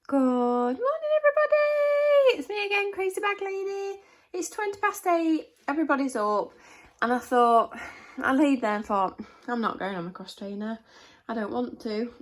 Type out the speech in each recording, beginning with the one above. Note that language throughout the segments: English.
Good morning, everybody. It's me again, Crazy Bag Lady. It's 8:20. Everybody's up, and I thought I laid there and thought I'm not going on a cross trainer. I don't want to.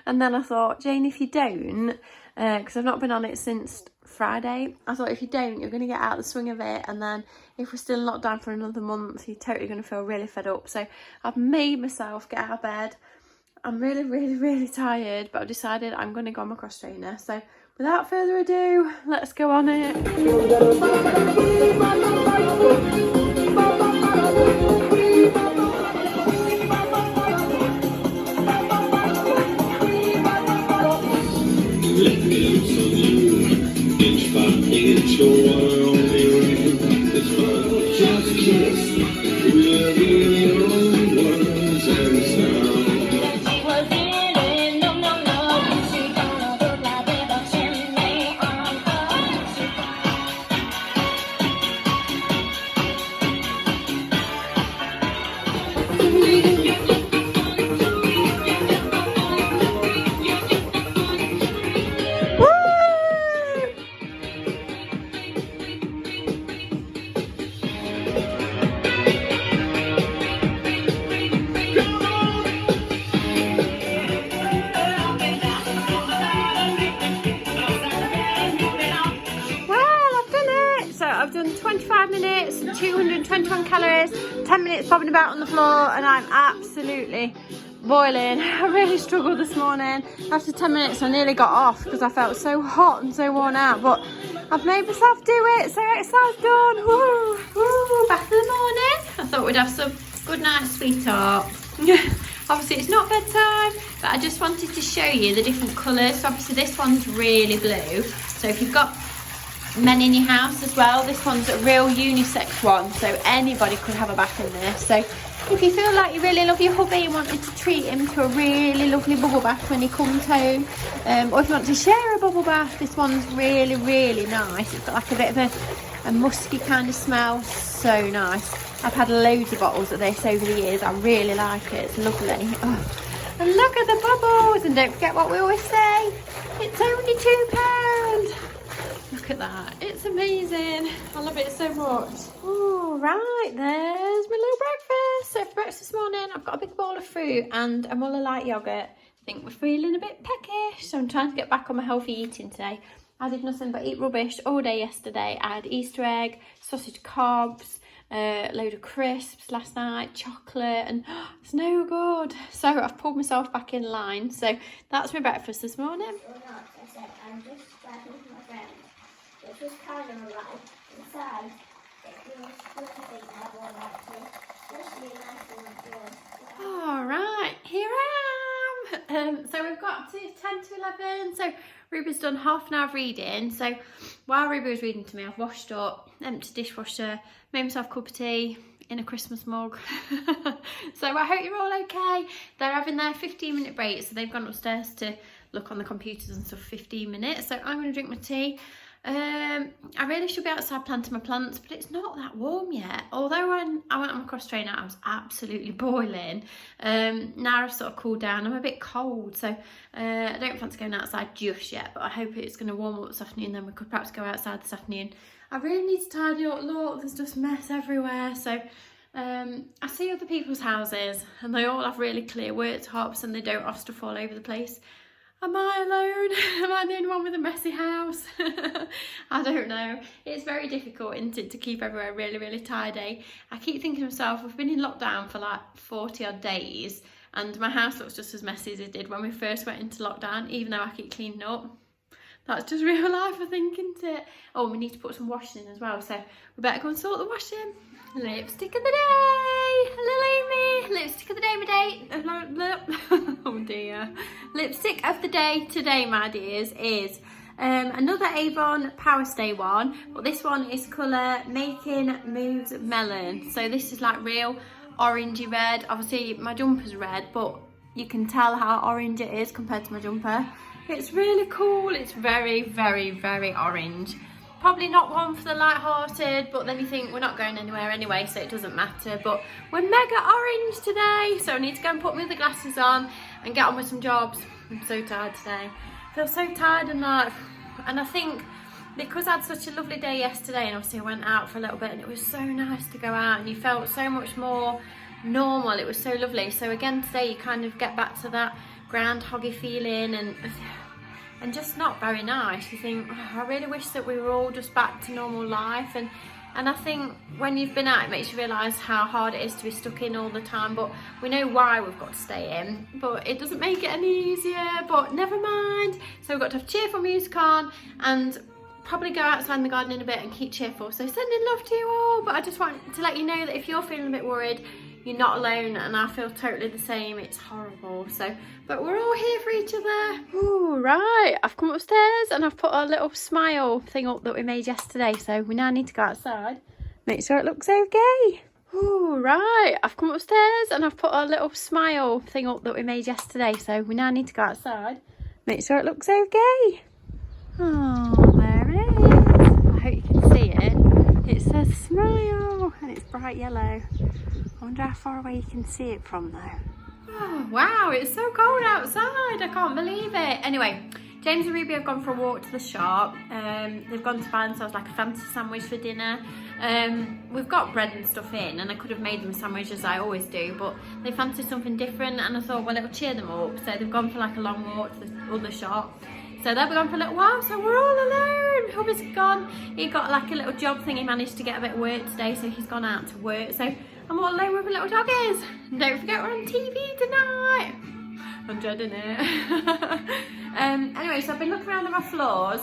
And then I thought, Jane, if you don't, because I've not been on it since Friday, I thought if you don't, you're going to get out of the swing of it, and then if we're still locked down for another month, you're totally going to feel really fed up. So I've made myself get out of bed. I'm really tired, but I've decided I'm going to go on my cross trainer. So without further ado, let's go on it. Let me loose on you, inch by inch, you're only ring. It's fun, just kiss. We're the only words and sound. I've done 25 minutes, 221 calories, 10 minutes bobbing about on the floor, and I'm absolutely boiling. I really struggled this morning. After 10 minutes I nearly got off because I felt so hot and so worn out, but I've made myself do it, so exercise done. Woo, woo, back in the morning. I thought we'd have some good night sweetheart. Obviously it's not bedtime, but I just wanted to show you the different colours. So obviously this one's really blue, so if you've got men in your house as well, this one's a real unisex one, so anybody could have a bath in this. So if you feel like you really love your hubby and wanted to treat him to a really lovely bubble bath when he comes home, or if you want to share a bubble bath, this one's really nice. It's got like a bit of a musky kind of smell, so nice. I've had loads of bottles of this over the years. I really like it, it's lovely. Oh. And look at the bubbles, and don't forget what we always say, it's only £2. Look at that, it's amazing. I love it so much. All right, there's my little breakfast. So for breakfast this morning, I've got a big bowl of fruit and a Muller light yogurt. I think we're feeling a bit peckish, so I'm trying to get back on my healthy eating today. I did nothing but eat rubbish all day yesterday. I had Easter egg, sausage cobs, a load of crisps last night, chocolate, and it's no good. So I've pulled myself back in line. So that's my breakfast this morning. I'm just starting with my friend. It was kind of alive inside. It was something I would like to. Just really nice one. All right, here I am. So we've got to 10 to 11. So Ruby's done half an hour of reading. So while Ruby was reading to me, I've washed up, emptied dishwasher, made myself a cup of tea in a Christmas mug. So I hope you're all okay. They're having their 15-minute break, so they've gone upstairs to look on the computers and stuff for 15 minutes. So I'm going to drink my tea. I really should be outside planting my plants, but it's not that warm yet. Although when I went on my cross trainer, I was absolutely boiling. Now I've sort of cooled down. I'm a bit cold, so I don't fancy going outside just yet, but I hope it's going to warm up this afternoon, then we could perhaps go outside this afternoon. I really need to tidy up. Look, there's just mess everywhere. So I see other people's houses and they all have really clear worktops and they don't have stuff all over the place. Am I alone? Am I the only one with a messy house? I don't know. It's very difficult, isn't it, to keep everywhere really tidy. I keep thinking to myself, we've been in lockdown for like 40 odd days and my house looks just as messy as it did when we first went into lockdown, even though I keep cleaning up. That's just real life, I think, isn't it? Oh, we need to put some washing in as well, so we better go and sort the washing. Lipstick of the day, little Amy. Lipstick of the day, my day. Oh dear. Lipstick of the day today, my dears, is another Avon Power Stay one, but this one is colour Making Moves Melon. So this is like real orangey red. Obviously my jumper's red, but you can tell how orange it is compared to my jumper. It's really cool. It's very orange. Probably not one for the light-hearted, but then you think we're not going anywhere anyway, so it doesn't matter. But we're mega orange today, so I need to go and put my other glasses on and get on with some jobs. I'm so tired today. feel so tired and like, and I think because I had such a lovely day yesterday, and obviously I went out for a little bit and it was so nice to go out and you felt so much more normal. It was so lovely. So again today you kind of get back to that groundhoggy feeling and just not very nice. You think, oh, I really wish that we were all just back to normal life. And I think when you've been out, it makes you realise how hard it is to be stuck in all the time. But we know why we've got to stay in, but it doesn't make it any easier, but never mind. So we've got to have cheerful music on and probably go outside in the garden in a bit and keep cheerful. So sending love to you all, but I just want to let you know that if you're feeling a bit worried, you're not alone, and I feel totally the same. It's horrible. So, but we're all here for each other. Ooh, right, I've come upstairs and I've put a little smile thing up that we made yesterday. So we now need to go outside, make sure it looks okay. Ooh, right, I've come upstairs and I've put a little smile thing up that we made yesterday. So we now need to go outside, make sure it looks okay. Oh, there it is. I hope you can see it. It says smile and it's bright yellow. I wonder how far away you can see it from though. Oh, wow, it's so cold outside. I can't believe it. Anyway, James and Ruby have gone for a walk to the shop. They've gone to buy themselves like a fancy sandwich for dinner. We've got bread and stuff in, and I could have made them a sandwich as I always do, but they fancied something different and I thought, well, it'll cheer them up. So they've gone for like a long walk to the other shop. So they've been gone for a little while, so we're all alone. Hubby's gone. He got like a little job thing. He managed to get a bit of work today, so he's gone out to work. So I'm all alone with my little doggies. And don't forget we're on TV tonight. I'm dreading it. Anyway, so I've been looking around at my floors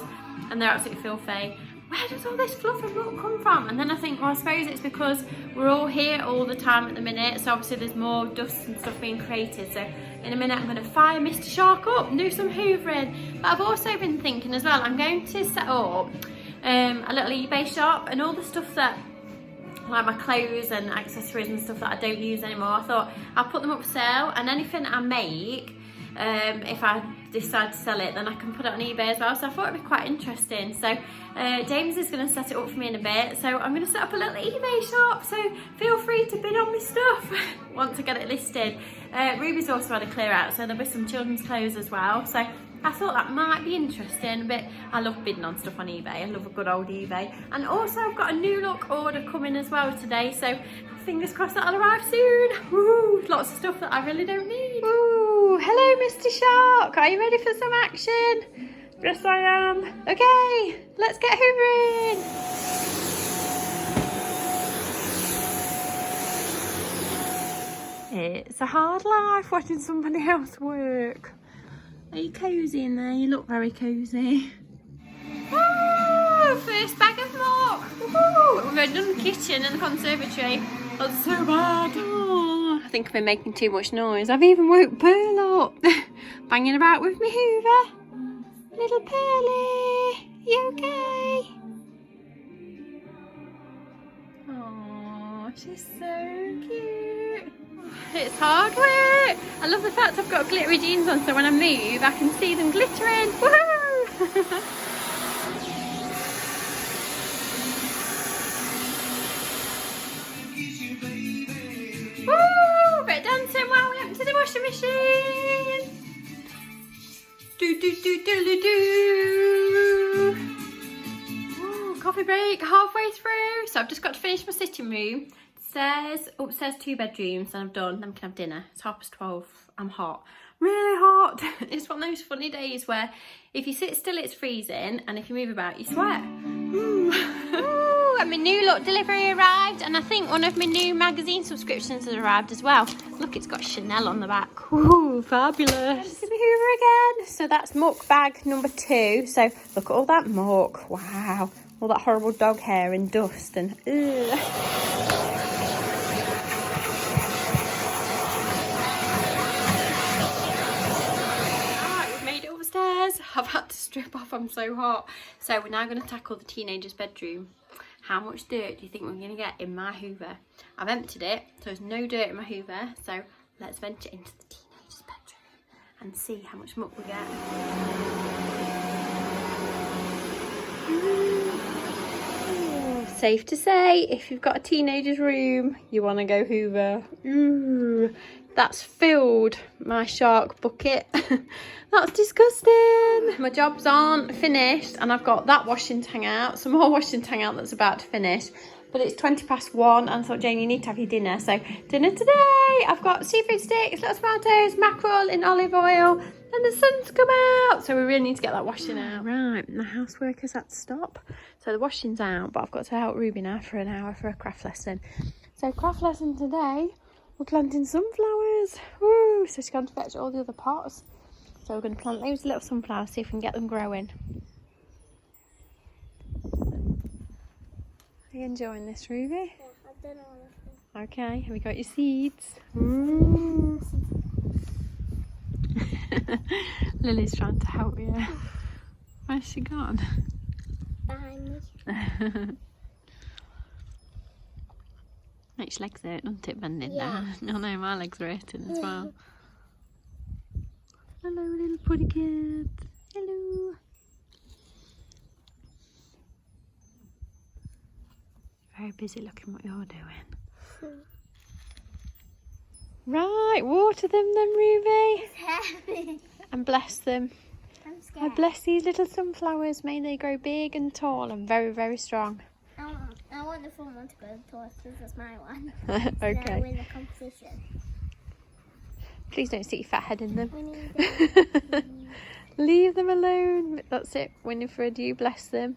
and they're absolutely filthy. Where does all this fluff and muck come from? And then I think, well, I suppose it's because we're all here all the time at the minute. So obviously there's more dust and stuff being created. So in a minute I'm going to fire Mr. Shark up and do some hoovering. But I've also been thinking as well, I'm going to set up a little eBay shop, and all the stuff that, like my clothes and accessories and stuff that I don't use anymore, I thought I'll put them up for sale, and anything I make, if I decide to sell it, then I can put it on eBay as well. So I thought it'd be quite interesting. So James is going to set it up for me in a bit, so I'm going to set up a little eBay shop, so feel free to bid on my stuff once I get it listed. Ruby's also had a clear out, so there'll be some children's clothes as well. So I thought that might be interesting, but I love bidding on stuff on eBay. I love a good old eBay. And also I've got a new look order coming as well today, so fingers crossed that'll arrive soon. Woo, lots of stuff that I really don't need. Ooh, hello Mr. Shark, are you ready for some action? Yes I am. Okay, let's get hoovering. It's a hard life watching somebody else work. Are you cosy in there? You look very cosy. Woo! First bag of muck. Woo! We've done the kitchen and the conservatory. That's so bad. Oh, I think I've been making too much noise. I've even woke Pearl up. Banging about with me hoover. Little Pearly, you okay? Oh, she's so cute. It's hard work. I love the fact I've got glittery jeans on, so when I move I can see them glittering. Woohoo! Woo! Bit of dancing while we empty the washing machine. Do do do do do do. Ooh, coffee break halfway through. So I've just got to finish my sitting room. Upstairs 2 bedrooms, and I've done. Then we can have dinner. It's 12:30. I'm hot, really hot. It's one of those funny days where if you sit still it's freezing, and if you move about you sweat. Ooh. Ooh, and my new look delivery arrived, and I think one of my new magazine subscriptions has arrived as well. Look, it's got Chanel on the back. Ooh, fabulous. Hoover again. So that's muck bag number 2. So look at all that muck. Wow, all that horrible dog hair and dust and ugh. I've had to strip off, I'm so hot. So we're now going to tackle the teenager's bedroom. How much dirt do you think we're going to get in my hoover? I've emptied it, so there's no dirt in my hoover. So let's venture into the teenager's bedroom and see how much muck we get. Ooh, safe to say, if you've got a teenager's room, you want to go hoover. Ooh, That's filled my shark bucket. That's disgusting. My jobs aren't finished and I've got that washing to hang out, some more washing to hang out that's about to finish. But it's 1:20 and I thought, Jane, you need to have your dinner. So dinner today, I've got seafood sticks, little tomatoes, mackerel in olive oil, and the sun's come out. So we really need to get that washing out. Right, the houseworkers had to stop. So the washing's out, but I've got to help Ruby now for an hour for a craft lesson. So craft lesson today, we're planting sunflowers. Woo! So she's going to fetch all the other pots. So we're going to plant loads of little sunflowers, see if we can get them growing. Are you enjoying this, Ruby? Yeah, I've done all of them. Okay, have you got your seeds? Ooh. Lily's trying to help you. Where's she gone? Behind me. Makes your legs hurt, doesn't it, bending Yeah. down? I know, my legs are hurting as well. Hello, little putty kid. Hello. Very busy looking what you're doing. Right, water them then, Ruby. It's heavy. And bless them. I'm I scared. bless these little sunflowers. May they grow big and tall and very, very strong. I want the full one to go to us because that's my one. So that I Okay. win the competition. Please don't stick your fat head in them. We need them. Leave them alone. That's it. Winifred, you bless them.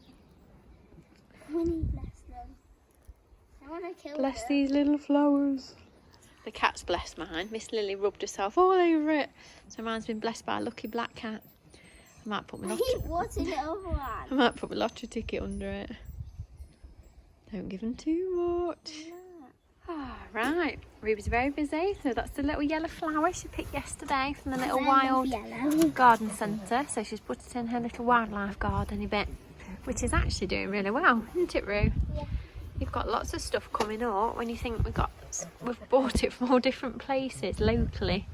We need bless them. I want to kill Bless them. these little flowers. The cat's blessed mine. Miss Lily rubbed herself all over it. So mine's been blessed by a lucky black cat. I might put my I lottery, keep watching the other one. I might put my lottery ticket under it. Don't give them too much. Ah, right. Ruby's very busy. So that's the little yellow flower she picked yesterday from the little wild Yellow. garden centre. So she's put it in her little wildlife garden bit, which is actually doing really well, isn't it, Rue? Yeah. You've got lots of stuff coming up when you think we've bought it from all different places locally.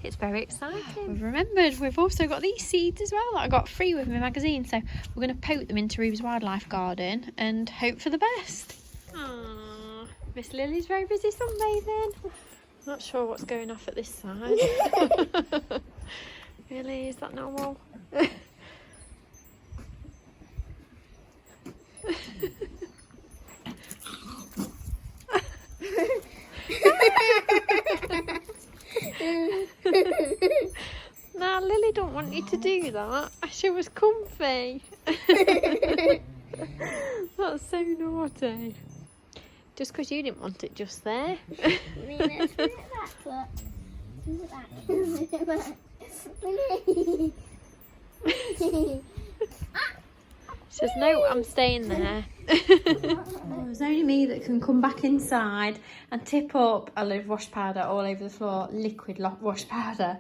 It's very exciting. We've remembered we've also got these seeds as well that I got free with my magazine. So we're going to poke them into Ruby's wildlife garden and hope for the best. Aww, Miss Lily's very busy sunbathing. Not sure what's going off at this side. Really, is that normal? Nah, Lily don't want you to do that. She was comfy. That's so naughty. Just because you didn't want it just there. I mean, let's put it back, look. Put it back. She says, no, I'm staying there. Oh, there's only me that can come back inside and tip up a load of wash powder all over the floor, liquid wash powder.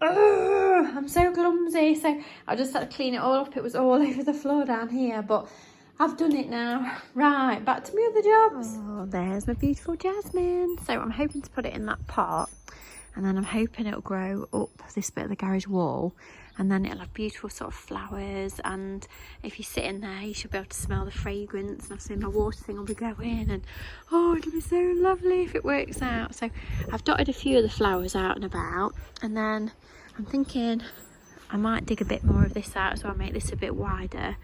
Ugh, I'm so clumsy, so I just had to clean it all up. It was all over the floor down here, but I've done it now. Right, back to my other jobs. Oh, there's my beautiful jasmine. So I'm hoping to put it in that pot, and then I'm hoping it'll grow up this bit of the garage wall, and then it'll have beautiful sort of flowers, and if you sit in there you should be able to smell the fragrance, and obviously my water thing will be going, and oh, it'll be so lovely if it works out. So I've dotted a few of the flowers out and about, and then I'm thinking I might dig a bit more of this out, so I'll make this a bit wider.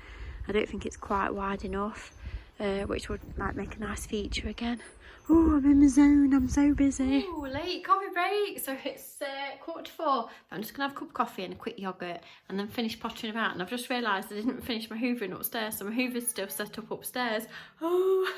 I don't think it's quite wide enough, which would like make a nice feature again. Oh, I'm in the zone, I'm so busy. Oh, late coffee break. So it's 4:15. But I'm just going to have a cup of coffee and a quick yoghurt and then finish pottering about. And I've just realised I didn't finish my hoovering upstairs, so my hoover's still set up upstairs. Oh.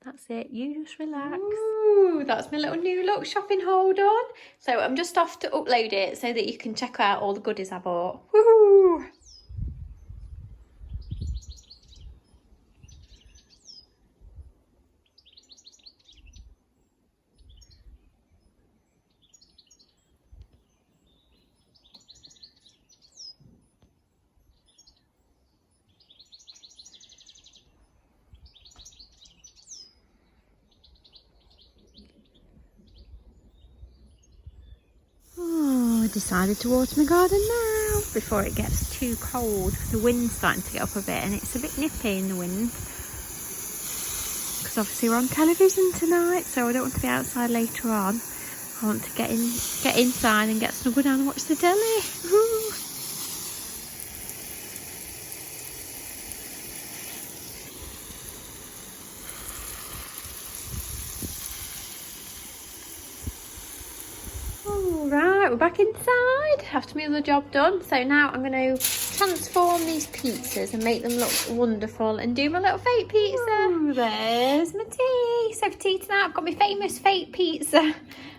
That's it, you just relax. Ooh, that's my little new look shopping haul done. So I'm just off to upload it so that you can check out all the goodies I bought. Woohoo! Decided to water my garden now. before it gets too cold. The wind's starting to get up a bit and it's a bit nippy in the wind. Because obviously we're on television tonight, so I don't want to be outside later on. I want to get inside and get snuggled down and watch the telly. Woo. Right, we're back inside after my other job done. So now I'm going to transform these pizzas and make them look wonderful and do my little fake pizza. Ooh, there's my tea. So for tea tonight I've got my famous fake pizza.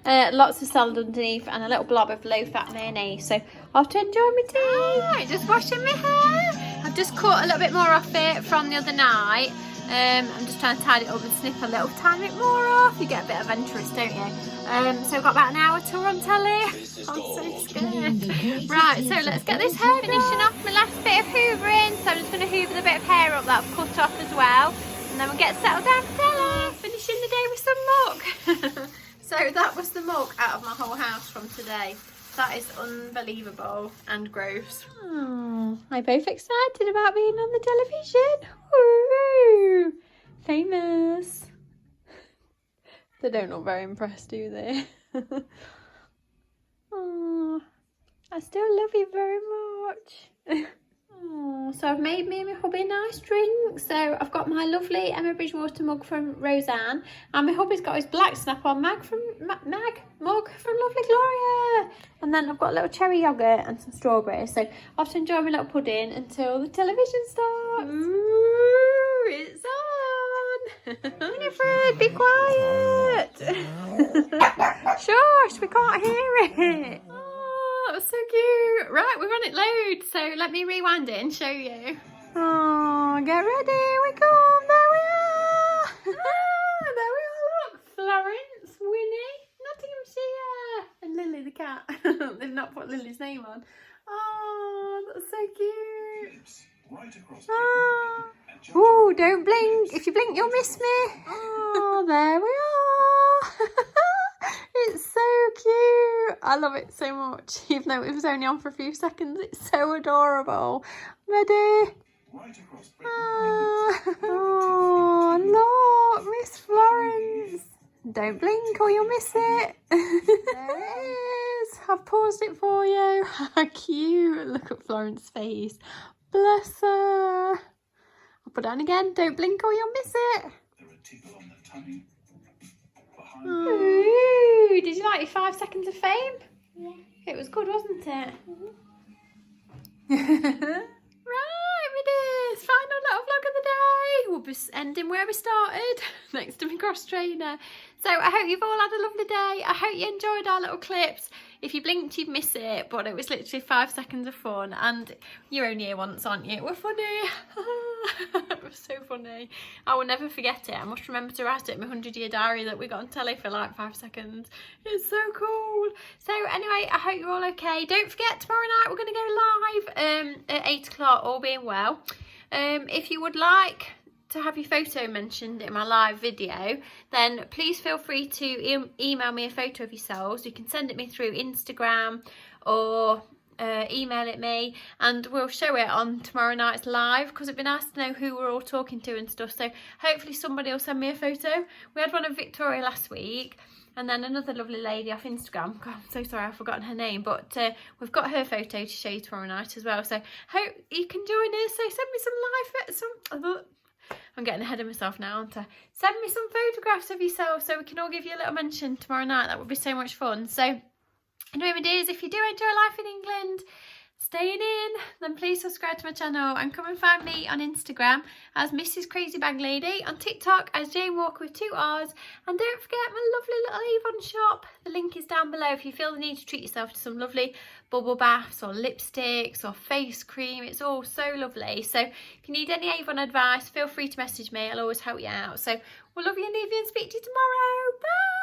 Lots of salad underneath and a little blob of low-fat mayonnaise. So I'll have to enjoy my tea. Right, just washing my hair. I've just cut a little bit more off it from the other night. I'm just trying to tidy it up and snip a little tiny bit more off. You get a bit adventurous, don't you? So I've got about an hour to run telly. I'm so scared. Right, so let's get this hair finishing off my last bit of hoovering. So I'm just going to hoover the bit of hair up that I've cut off as well. And then we'll get settled down for telly. Finishing the day with some muck. So that was the muck out of my whole house from today. That is unbelievable and gross. Oh, I'm both excited about being on the television. Woo! Famous. They don't look very impressed, do they? Oh, I still love you very much. Oh, so I've made me and my hubby a nice drink. So I've got my lovely Emma Bridgewater mug from Roseanne, and my hubby's got his black Snap-on mug from Lovely Gloria. And then I've got a little cherry yoghurt and some strawberries. So I have to enjoy my little pudding until the television starts. Ooh, it's on. Winifred, be quiet. Shush, we can't hear it. Oh, that's so cute. Right, we're on it load. So let me rewind it and show you. Oh, get ready. We come. There we are. There we are. Look, Florence, Winnie, Nottinghamshire, and Lily the cat. They've not put Lily's name on. Oh, that's so cute. Right across Oh, don't blink. If you blink, you'll miss me. Oh, there we are. It's so cute. I love it so much. Even though it was only on for a few seconds, it's so adorable. Ready? right across Oh, look, Miss Florence. Don't blink or you'll miss it. There it is. I've paused it for you. How cute. Look at Florence's face. Bless her. I'll put it on again. Don't blink or you'll miss it. There are tickle on the tummy. Ooh, did you like your 5 seconds of fame? Yeah. It was good, wasn't it? Mm-hmm. Right, my dears, final little vlog of the day. We'll be ending where we started, next to my cross trainer. So I hope you've all had a lovely day. I hope you enjoyed our little clips. If you blinked, you'd miss it, but it was literally 5 seconds of fun, and you're only here once, aren't you? We're funny. It was so funny. I will never forget it. I must remember to write it in my 100-year diary that we got on telly for like 5 seconds. It's so cool. So anyway, I hope you're all okay. Don't forget, tomorrow night we're going to go live at 8 o'clock, all being well. If you would like to have your photo mentioned in my live video, then please feel free to email me a photo of yourselves. You can send it me through Instagram or email it me, and we'll show it on tomorrow night's live, because it'd be nice to know who we're all talking to and stuff. So hopefully somebody will send me a photo. We had one of Victoria last week, and then another lovely lady off Instagram. God, I'm so sorry, I've forgotten her name, but we've got her photo to show you tomorrow night as well. So hope you can join us. So send me some live, I'm getting ahead of myself now, aren't I? Send me some photographs of yourself so we can all give you a little mention tomorrow night. That would be so much fun. So anyway, my dears, if you do enjoy life in England, staying in, then please subscribe to my channel and come and find me on Instagram as Mrs. Crazy Bag Lady, on TikTok as Jayne Walker with 2 R's, and don't forget my lovely little Avon shop. The link is down below if you feel the need to treat yourself to some lovely bubble baths or lipsticks or face cream. It's all so lovely. So if you need any Avon advice, feel free to message me. I'll always help you out. So we'll love you and leave you and speak to you tomorrow. Bye.